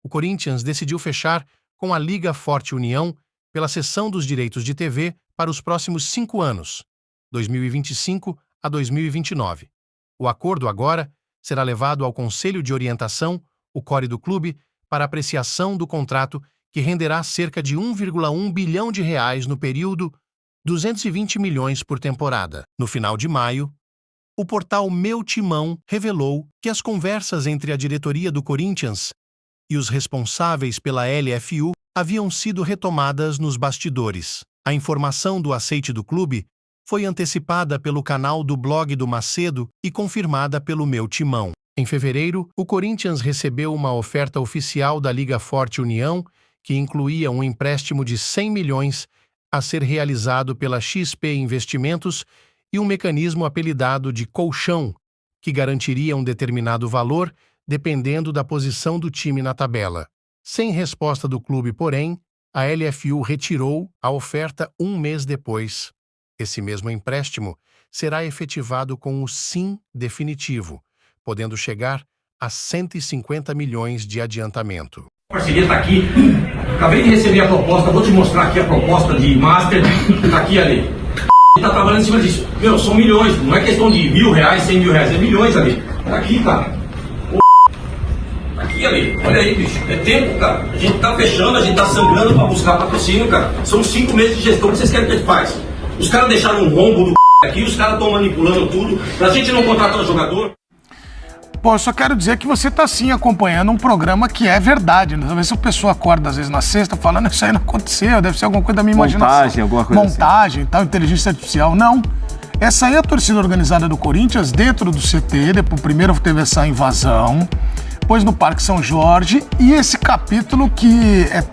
o Corinthians decidiu fechar com a Liga Forte União pela cessão dos direitos de TV para os próximos 5 anos, 2025 a 2029. O acordo agora será levado ao Conselho de Orientação, o CORE do clube, para apreciação do contrato que renderá cerca de 1,1 bilhão de reais no período, 220 milhões por temporada. No final de maio, o portal Meu Timão revelou que as conversas entre a diretoria do Corinthians e os responsáveis pela LFU haviam sido retomadas nos bastidores. A informação do aceite do clube foi antecipada pelo canal do blog do Macedo e confirmada pelo Meu Timão. Em fevereiro, o Corinthians recebeu uma oferta oficial da Liga Forte União que incluía um empréstimo de 100 milhões a ser realizado pela XP Investimentos e um mecanismo apelidado de colchão, que garantiria um determinado valor dependendo da posição do time na tabela. Sem resposta do clube, porém, a LFU retirou a oferta 1 mês depois. Esse mesmo empréstimo será efetivado com o sim definitivo, podendo chegar a 150 milhões de adiantamento. A parceria está aqui, acabei de receber a proposta, vou te mostrar aqui a proposta de Master, está aqui ali. Está trabalhando em cima disso. Meu, são milhões, não é questão de R$1.000, 100 mil reais, é milhões ali. Está aqui, cara. Tá aqui ali, olha aí, bicho, é tempo, cara. A gente está fechando, a gente está sangrando para buscar patrocínio, cara. São 5 meses de gestão, o que vocês querem que a gente faz? Os caras deixaram um rombo do aqui, os caras estão manipulando tudo, pra gente não contratar o jogador. Pô, eu só quero dizer que você tá sim acompanhando um programa que é verdade. Talvez a pessoa acorda às vezes na sexta falando isso aí não aconteceu, deve ser alguma coisa da minha imaginação. Alguma coisa montagem, assim. Tal, inteligência artificial. Não. Essa aí é a torcida organizada do Corinthians dentro do CT. Depois, primeiro teve essa invasão, depois no Parque São Jorge e esse capítulo que é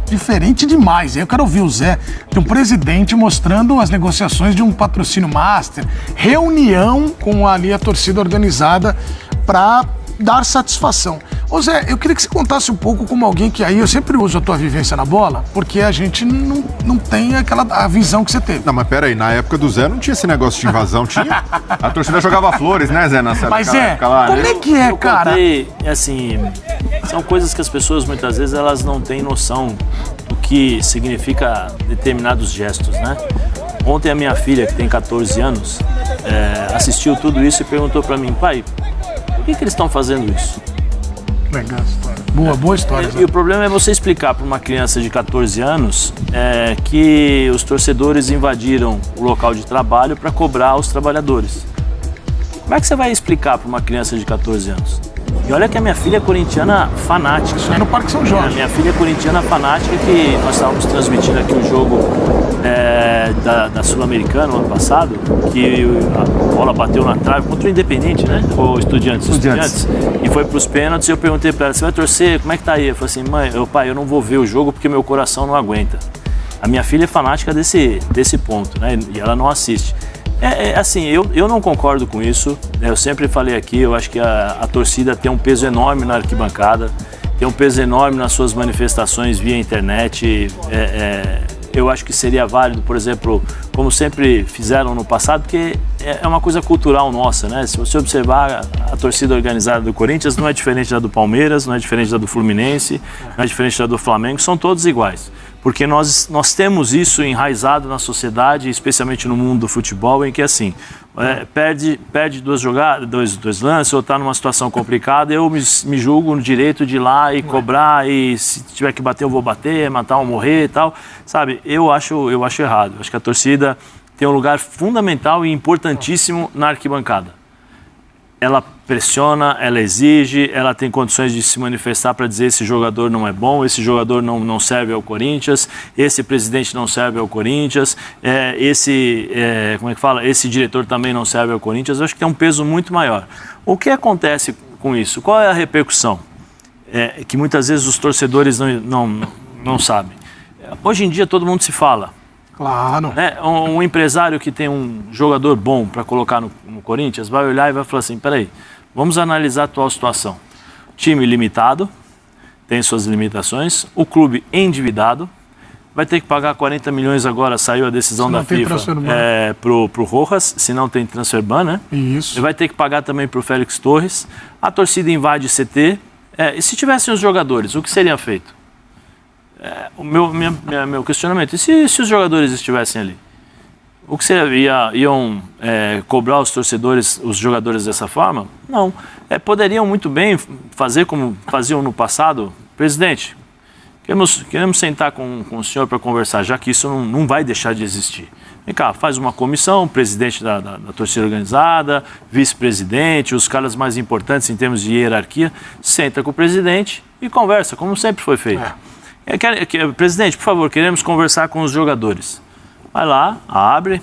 diferente demais. Eu quero ouvir o Zé, de um presidente mostrando as negociações de um patrocínio master, reunião com ali a torcida organizada para dar satisfação. Ô Zé, eu queria que você contasse um pouco como alguém que aí, eu sempre uso a tua vivência na bola, porque a gente não tem a visão que você teve. Não, mas peraí, na época do Zé não tinha esse negócio de invasão, tinha? A torcida jogava flores, né, Zé? Mas como é que é, cara? Assim, são coisas que as pessoas muitas vezes elas não têm noção do que significa determinados gestos, né? Ontem a minha filha, que tem 14 anos, assistiu tudo isso e perguntou para mim, pai, por que eles estão fazendo isso? Legal história. Boa história. E o problema é você explicar para uma criança de 14 anos que os torcedores invadiram o local de trabalho para cobrar os trabalhadores. Como é que você vai explicar para uma criança de 14 anos? E olha que a minha filha é corintiana fanática. Isso é no Parque São Jorge. A minha filha é corintiana fanática, que nós estávamos transmitindo aqui o jogo da Sul-Americana no ano passado, que a bola bateu na trave contra o Independente, né? Ou Estudiantes. E foi para os pênaltis e eu perguntei para ela, você vai torcer? Como é que tá aí? Eu falei assim, pai, eu não vou ver o jogo porque meu coração não aguenta. A minha filha é fanática desse ponto, né? E ela não assiste. Assim, eu não concordo com isso, eu sempre falei aqui, eu acho que a torcida tem um peso enorme na arquibancada, tem um peso enorme nas suas manifestações via internet, eu acho que seria válido, por exemplo, como sempre fizeram no passado, porque é uma coisa cultural nossa, né? Se você observar, a torcida organizada do Corinthians não é diferente da do Palmeiras, não é diferente da do Fluminense, não é diferente da do Flamengo, são todos iguais. Porque nós temos isso enraizado na sociedade, especialmente no mundo do futebol, em que assim, perde duas jogadas, dois lances, ou está numa situação complicada, eu me julgo no direito de ir lá e cobrar, e se tiver que bater eu vou bater, matar ou morrer e tal. Sabe, eu acho errado. Acho que a torcida tem um lugar fundamental e importantíssimo na arquibancada. Ela pressiona, ela exige, ela tem condições de se manifestar para dizer esse jogador não é bom, esse jogador não serve ao Corinthians, esse presidente não serve ao Corinthians, esse diretor também não serve ao Corinthians. Eu acho que tem um peso muito maior. O que acontece com isso? Qual é a repercussão? Que muitas vezes os torcedores não sabem. Hoje em dia todo mundo se fala. Claro. Um empresário que tem um jogador bom para colocar no Corinthians vai olhar e vai falar assim, peraí, vamos analisar a atual situação. Time limitado, tem suas limitações, o clube endividado, vai ter que pagar 40 milhões agora, saiu a decisão da FIFA pro Rojas, se não tem transfer ban, né? Isso. Ele vai ter que pagar também pro Félix Torres, a torcida invade CT, E se tivessem os jogadores, o que seria feito? Meu questionamento, e se os jogadores estivessem ali? O que seria? Iam cobrar os torcedores, os jogadores dessa forma? Não. Poderiam muito bem fazer como faziam no passado. Presidente, queremos sentar com o senhor para conversar, já que isso não vai deixar de existir. Vem cá, faz uma comissão, presidente da torcida organizada, vice-presidente, os caras mais importantes em termos de hierarquia, senta com o presidente e conversa, como sempre foi feito. Presidente, por favor, queremos conversar com os jogadores. Vai lá, abre,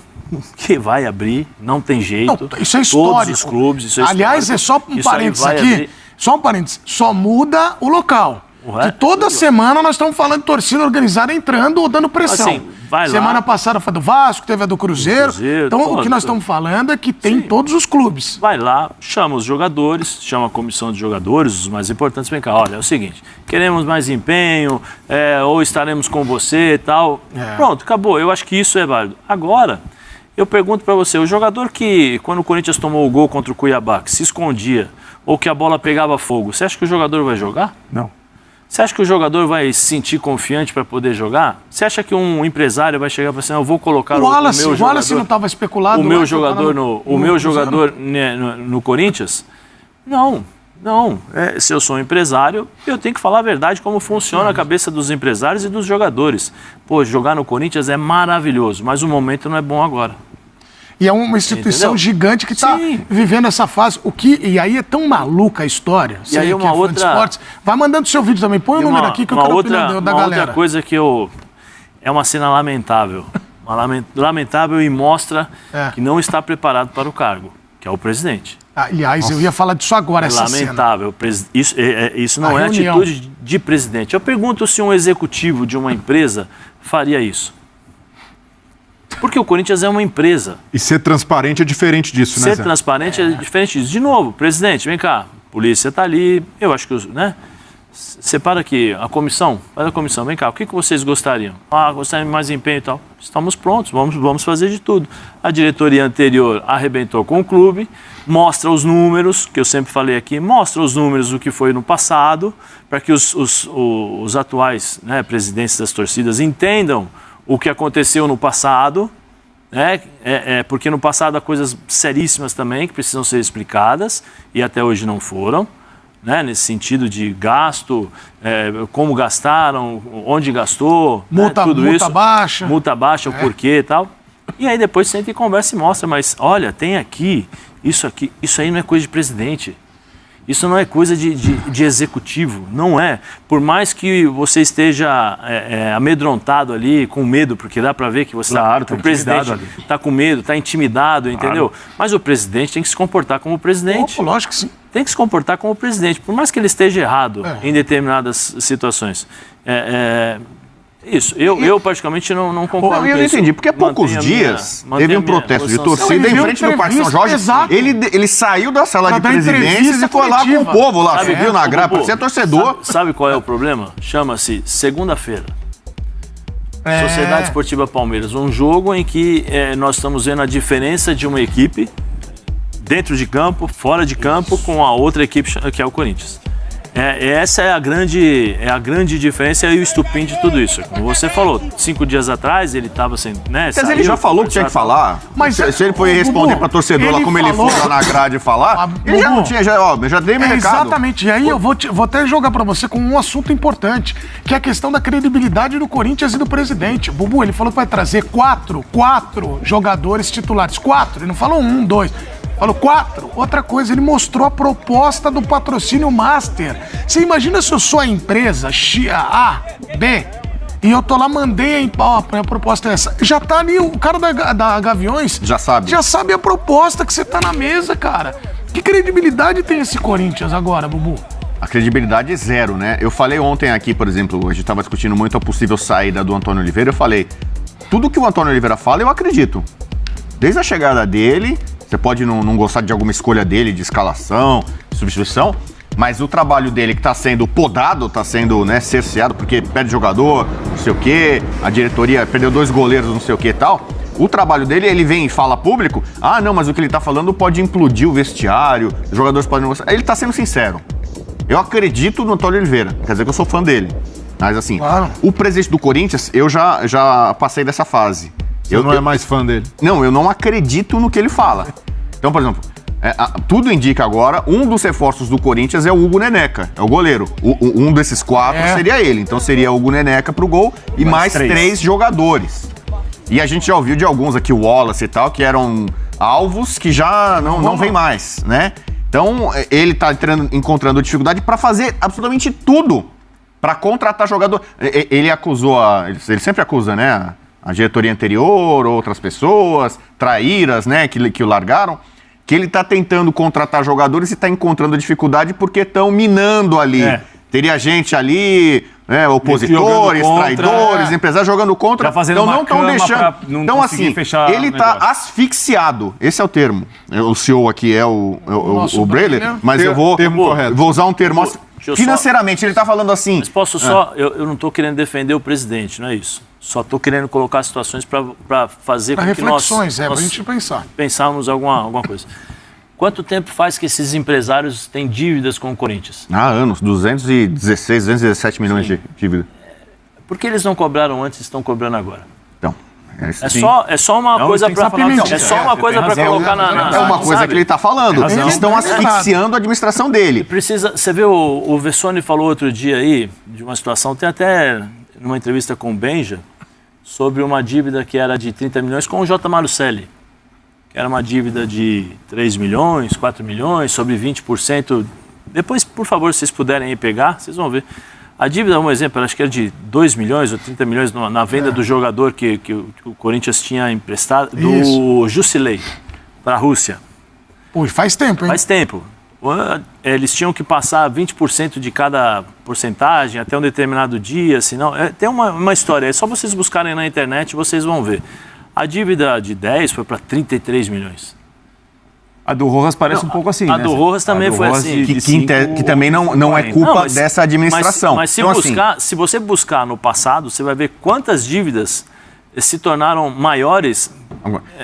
que vai abrir, não tem jeito. Não, isso é histórico. Todos os clubes, isso é Aliás, histórico. é só um parênteses aqui, só um parênteses, só muda o local. Que toda semana nós estamos falando de torcida organizada entrando ou dando pressão. Assim, vai semana lá. passada foi do Vasco, teve a do Cruzeiro. Então, o que nós estamos falando é que tem todos os clubes. Vai lá, chama os jogadores, chama a comissão de jogadores, os mais importantes. Vem cá, olha, é o seguinte, queremos mais empenho, ou estaremos com você e tal. Pronto, acabou. Eu acho que isso é válido. Agora, eu pergunto para você, o jogador que, quando o Corinthians tomou o gol contra o Cuiabá, que se escondia, ou que a bola pegava fogo, você acha que o jogador vai jogar? Não. Você acha que o jogador vai se sentir confiante para poder jogar? Você acha que um empresário vai chegar e falar assim, eu vou colocar o meu jogador... O Wallace não estava especulado... O meu jogador no Corinthians? Não. Se eu sou um empresário, eu tenho que falar a verdade, como funciona a cabeça dos empresários e dos jogadores. Pô, jogar no Corinthians é maravilhoso, mas o momento não é bom agora. E é uma instituição gigante que está vivendo essa fase. E aí é tão maluca a história. E aí uma outra... Esportes, vai mandando seu vídeo também. Põe o número aqui que eu quero a opinião da galera. Outra coisa que é uma cena lamentável. Lamentável e mostra que não está preparado para o cargo, que é o presidente. Aliás, eu ia falar disso agora, essa lamentável. Cena. Isso não é atitude de presidente. Eu pergunto se um executivo de uma empresa faria isso. Porque o Corinthians é uma empresa. E ser transparente é diferente disso, né, Zé? Ser transparente é diferente disso. De novo, presidente, vem cá, a polícia está ali, eu acho que, separa aqui a comissão, faz a comissão, vem cá, o que vocês gostariam? Gostariam de mais empenho e tal. Estamos prontos, vamos fazer de tudo. A diretoria anterior arrebentou com o clube, mostra os números, que eu sempre falei aqui, mostra os números do que foi no passado, para que os atuais presidentes das torcidas entendam o que aconteceu no passado, porque no passado há coisas seríssimas também que precisam ser explicadas e até hoje não foram, nesse sentido de gasto, como gastaram, onde gastou, tudo isso. Multa baixa, o porquê e tal. E aí depois senta e conversa e mostra, mas olha, tem aqui, isso aí não é coisa de presidente. Isso não é coisa de executivo, não é. Por mais que você esteja amedrontado ali, com medo, porque dá para ver que você o presidente está com medo, está intimidado, entendeu? Mas o presidente tem que se comportar como presidente. Lógico que sim. Tem que se comportar como presidente, por mais que ele esteja errado em determinadas situações. Isso, eu particularmente não concordo com isso. Eu não entendi, porque há poucos dias teve um protesto de torcida em frente do Parque São Jorge. Ele saiu da sala de presidências e foi lá com o povo lá, subiu na grade, parecia torcedor. Sabe qual é o problema? Chama-se segunda-feira. Sociedade Esportiva Palmeiras, um jogo em que nós estamos vendo a diferença de uma equipe dentro de campo, fora de campo, com a outra equipe que é o Corinthians. Essa é a grande diferença e o estupim de tudo isso. Como você falou, 5 dias atrás ele estava sem... Mas ele já falou o que tinha que falar. Mas se ele foi responder para torcedor lá como ele foi lá na grade falar, ele já não tinha, já dei meu recado. Exatamente, e aí eu vou até jogar para você com um assunto importante, que é a questão da credibilidade do Corinthians e do presidente. Bubu, ele falou que vai trazer quatro jogadores titulares. 4, ele não falou 1, 2... Falou 4. Outra coisa, ele mostrou a proposta do patrocínio Master. Você imagina se eu sou a empresa A, B, e eu tô lá, mandei a proposta é essa. Já tá ali, o cara da Gaviões... Já sabe a proposta que você tá na mesa, cara. Que credibilidade tem esse Corinthians agora, Bubu? A credibilidade é zero, né? Eu falei ontem aqui, por exemplo, a gente tava discutindo muito a possível saída do Antônio Oliveira. Eu falei, tudo que o Antônio Oliveira fala, eu acredito. Desde a chegada dele... Você pode não gostar de alguma escolha dele, de escalação, de substituição, mas o trabalho dele que está sendo podado, está sendo cerceado, porque perde jogador, não sei o quê, a diretoria perdeu 2 goleiros, não sei o quê e tal. O trabalho dele, ele vem e fala público, não, mas o que ele está falando pode implodir o vestiário, os jogadores podem não gostar. Ele está sendo sincero. Eu acredito no Antônio Oliveira, quer dizer que eu sou fã dele. Mas assim, Claro. o presidente do Corinthians, eu já passei dessa fase. Eu não é mais fã dele. Não, eu não acredito no que ele fala. Então, por exemplo, tudo indica agora, um dos reforços do Corinthians é o Hugo Neneca, é o goleiro. Um desses 4 seria ele. Então seria o Hugo Neneca pro gol e mais 3 jogadores. E a gente já ouviu de alguns aqui, o Wallace e tal, que eram alvos que já não vem mais, né? Então, ele tá encontrando dificuldade para fazer absolutamente tudo para contratar jogador. Ele acusou, ele sempre acusa, né? A diretoria anterior, outras pessoas, traíras, né? Que o largaram. Que ele tá tentando contratar jogadores e tá encontrando dificuldade porque estão minando ali. Teria gente ali, opositores, traidores, empresários jogando contra. Já fazendo então uma não estão cama deixando. pra não Então, conseguir assim, fechar ele o tá negócio. asfixiado. Esse é o termo. O CEO aqui é o Breler, mas eu vou usar um termo. Financeiramente, ele tá falando assim. Mas posso só. Eu não estou querendo defender o presidente, não é isso. Só estou querendo colocar situações para fazer com que nós pra gente pensar. pensarmos alguma coisa. Quanto tempo faz que esses empresários têm dívidas com o Corinthians? Há anos, 216, 217 milhões de dívida. Por que eles não cobraram antes e estão cobrando agora? Então, É só uma coisa para colocar na é uma coisa sabe? que ele está falando. Eles estão asfixiando a administração dele. Você vê o Vessone falou outro dia aí de uma situação, tem até numa entrevista com o Benja, sobre uma dívida que era de 30 milhões com o J. Marucelli, que era uma dívida de 3 milhões, 4 milhões, sobre 20%. Depois, por favor, se vocês puderem aí pegar, vocês vão ver. A dívida, um exemplo, acho que era de 2 milhões ou 30 milhões na venda do jogador que o Corinthians tinha emprestado, do Jusilei, para a Rússia. Pô, faz tempo, hein? Faz tempo. Eles tinham que passar 20% de cada porcentagem até um determinado dia, senão... tem uma história, é só vocês buscarem na internet e vocês vão ver. A dívida de 10 foi para 33 milhões. A do Rojas parece um pouco assim, A do Rojas também foi assim. Que também não é culpa dessa administração. Mas então, se você buscar no passado, você vai ver quantas dívidas se tornaram maiores.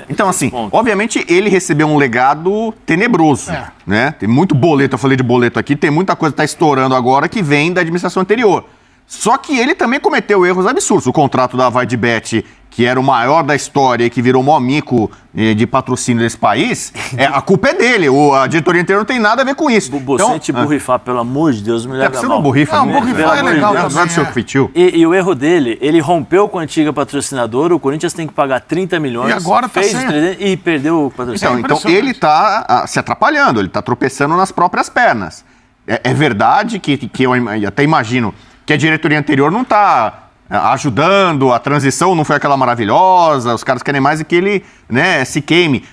Então, assim, obviamente ele recebeu um legado tenebroso, né? Tem muito boleto, eu falei de boleto aqui, tem muita coisa que está estourando agora que vem da administração anterior. Só que ele também cometeu erros absurdos. O contrato da Vaidbet, que era o maior da história e que virou o maior mico de patrocínio desse país, a culpa é dele. A diretoria inteira não tem nada a ver com isso. Sem borrifar, pelo amor de Deus, me leva você mal. não borrifa. Não, borrifar é legal Não é do seu feitio. E o erro dele, ele rompeu com a antiga patrocinadora, o Corinthians tem que pagar 30 milhões, E agora tá fez sem. 300 e perdeu o patrocínio. Então ele está se atrapalhando, ele está tropeçando nas próprias pernas. É verdade que eu até imagino que a diretoria anterior não está ajudando, a transição não foi aquela maravilhosa, os caras querem mais que ele, né, se queime.